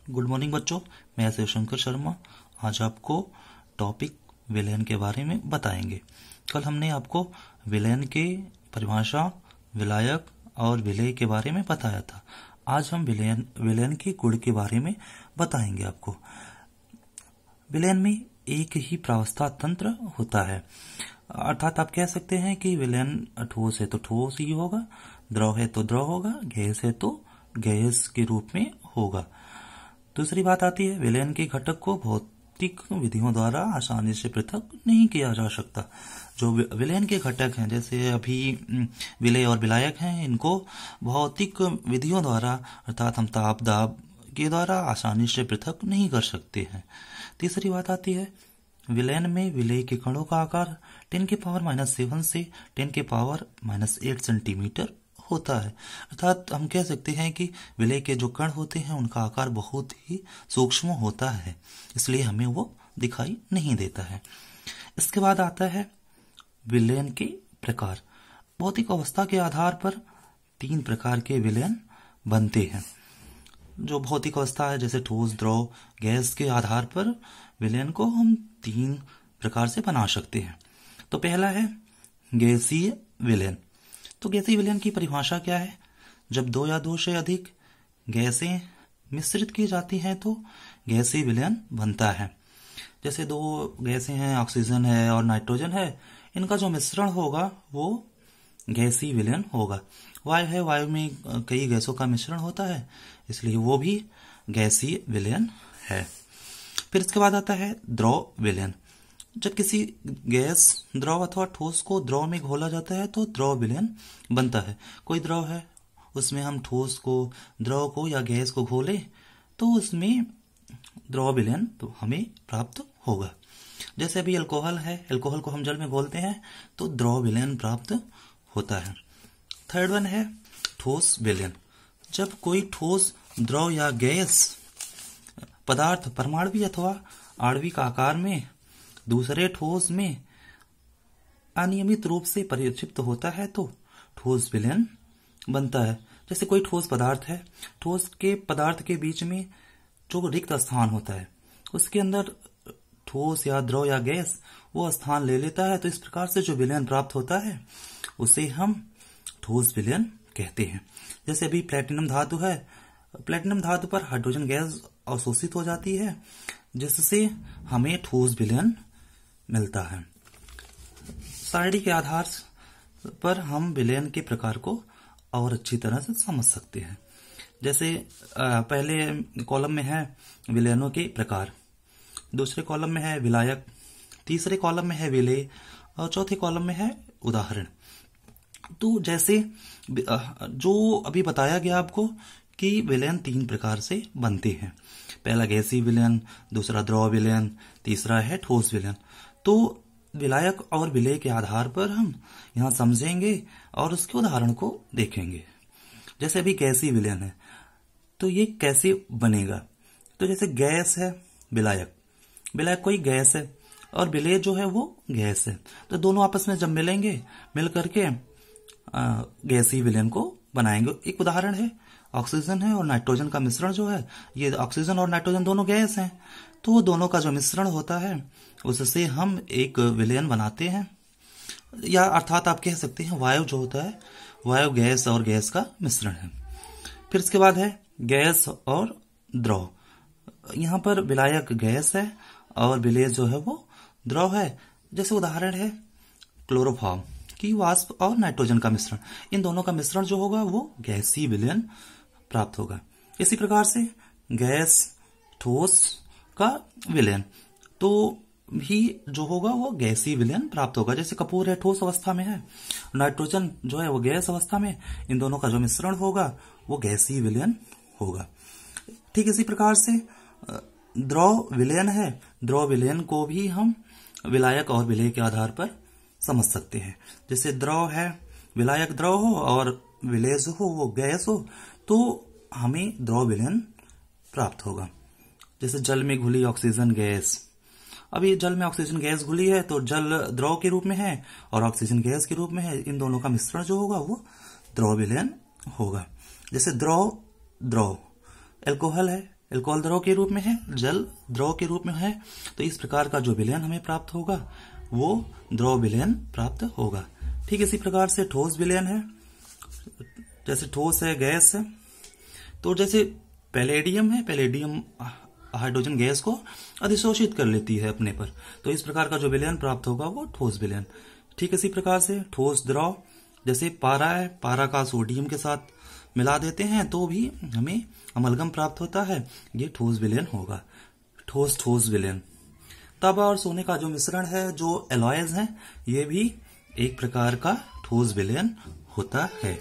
Good morning बच्चों, मैं शिवशंकर शर्मा आज आपको टॉपिक विलयन के बारे में बताएंगे। कल हमने आपको विलयन के परिभाषा, विलायक और विलेय के बारे में बताया था। आज हम विलयन के गुण के बारे में बताएंगे आपको। विलयन में एक ही प्रावस्था तंत्र होता है, अर्थात आप कह सकते हैं कि विलयन ठोस है तो ठोस ही होगा, द्रव है तो द्रव होगा, गैस है तो गैस के रूप में होगा। दूसरी बात आती है, विलयन के घटक को भौतिक विधियों द्वारा आसानी से पृथक नहीं किया जा सकता। जो विलयन के घटक हैं, जैसे अभी विलेय और विलायक हैं, इनको भौतिक विधियों द्वारा अर्थात हम ताप दाब के द्वारा आसानी से पृथक नहीं कर सकते हैं। तीसरी बात आती है, विलयन में विलेय के कणों का आकार 10⁻⁻7 से 10⁻⁻8 सेंटीमीटर होता है। अर्थात हम कह सकते हैं कि विलेय के जो कण होते हैं उनका आकार बहुत ही सूक्ष्म होता है, इसलिए हमें वो दिखाई नहीं देता है। इसके बाद आता है विलयन के प्रकार। भौतिक अवस्था के आधार पर 3 प्रकार के विलयन बनते हैं। जो भौतिक अवस्था है, जैसे ठोस, द्रव, गैस के आधार पर विलयन को हम 3 प्रकार से बना सकते हैं। तो पहला है गैसीय विलयन। तो गैसीय विलयन की परिभाषा क्या है? जब 2 या 2 से अधिक गैसें मिश्रित की जाती हैं तो गैसीय विलयन बनता है। जैसे 2 गैसें हैं, ऑक्सीजन है और नाइट्रोजन है, इनका जो मिश्रण होगा वो गैसीय विलयन होगा। वायु है, वायु में कई गैसों का मिश्रण होता है, इसलिए वो भी गैसीय विलयन है। फिर इसके बाद आता है द्रव विलयन। जब किसी गैस, द्रव अथवा ठोस को द्रव में घोला जाता है तो द्रव विलयन बनता है। कोई द्रव है, उसमें हम ठोस को, द्रव को या गैस को घोले तो उसमें द्रव विलयन तो हमें प्राप्त होगा। जैसे अभी अल्कोहल है, अल्कोहल को हम जल में घोलते हैं तो द्रव विलयन प्राप्त होता है। थर्ड वन है ठोस विलयन। जब कोई ठोस, द्रव या गैस पदार्थ परमाणु अथवा आणविक आकार में दूसरे ठोस में अनियमित रूप से परिक्षिप्त होता है तो ठोस विलयन बनता है। जैसे कोई ठोस पदार्थ है, ठोस के पदार्थ के बीच में जो रिक्त स्थान होता है उसके अंदर ठोस या द्रव या गैस वो स्थान ले लेता है, तो इस प्रकार से जो विलयन प्राप्त होता है उसे हम ठोस विलयन कहते हैं। जैसे अभी प्लेटिनम धातु है, प्लेटिनम धातु पर हाइड्रोजन गैस अवशोषित हो जाती है जिससे हमें ठोस विलयन मिलता है। सारणी के आधार पर हम विलयन के प्रकार को और अच्छी तरह से समझ सकते हैं। जैसे पहले कॉलम में है विलयनों के प्रकार, दूसरे कॉलम में है विलायक, तीसरे कॉलम में है विलेय और चौथे कॉलम में है उदाहरण। तो जैसे जो अभी बताया गया आपको कि विलयन 3 प्रकार से बनते हैं। पहला गैसीय विलयन, दूसरा द्रव विलयन, तीसरा है ठोस विलयन। तो विलायक और विलेय के आधार पर हम यहाँ समझेंगे और उसके उदाहरण को देखेंगे। जैसे अभी गैसीय विलयन है तो ये कैसे बनेगा? तो जैसे गैस है विलायक, विलायक कोई गैस है और विलेय जो है वो गैस है, तो दोनों आपस में जब मिलेंगे, मिल करके गैसीय विलयन को बनाएंगे। एक उदाहरण है ऑक्सीजन है और नाइट्रोजन का मिश्रण जो है, ये ऑक्सीजन और नाइट्रोजन दोनों गैस हैं, तो दोनों का जो मिश्रण होता है उससे हम एक विलयन बनाते हैं। या अर्थात आप कह सकते हैं वायु जो होता है, वायु गैस और गैस का मिश्रण है। फिर इसके बाद है गैस और द्रव। यहाँ पर विलायक गैस है और विलेय जो है वो द्रव है। जैसे उदाहरण है क्लोरोफॉर्म की वाष्प और नाइट्रोजन का मिश्रण, इन दोनों का मिश्रण जो होगा वो गैसीय विलयन प्राप्त होगा। इसी प्रकार से गैस, ठोस का विलयन तो भी जो होगा वो गैसीय विलयन प्राप्त होगा। जैसे कपूर है, ठोस अवस्था में है, नाइट्रोजन जो है वो गैस अवस्था में, इन दोनों का जो मिश्रण होगा वो गैसीय विलयन होगा। ठीक इसी प्रकार से द्रव विलयन है, द्रव विलयन को भी हम विलायक और विलेय के आधार पर समझ सकते हैं। जैसे द्रव है, विलायक द्रव हो और विलेय जो हो वो गैस हो तो हमें द्रव विलयन प्राप्त होगा। जैसे जल में घुली ऑक्सीजन गैस, अभी जल में ऑक्सीजन गैस घुली है तो जल द्रव के रूप में है और ऑक्सीजन गैस के रूप में है, इन दोनों का मिश्रण जो होगा वो द्रव विलयन होगा। जैसे द्रव, अल्कोहल है, अल्कोहल द्रव के रूप में है, जल द्रव के रूप में है, तो इस प्रकार का जो विलयन हमें प्राप्त होगा वो द्रव विलयन प्राप्त होगा। ठीक इसी प्रकार से ठोस विलयन है, जैसे ठोस है, गैस है, तो जैसे पैलेडियम है, पैलेडियम हाइड्रोजन गैस को अधिशोषित कर लेती है अपने पर, तो इस प्रकार का जो विलयन प्राप्त होगा वो ठोस विलयन। ठीक इसी प्रकार से ठोस द्रव, जैसे पारा है, पारा का सोडियम के साथ मिला देते हैं तो भी हमें अमलगम प्राप्त होता है, ये ठोस विलयन होगा, ठोस विलयन। तांबा और सोने का जो मिश्रण है, जो एलॉयज है, ये भी एक प्रकार का ठोस विलयन होता है।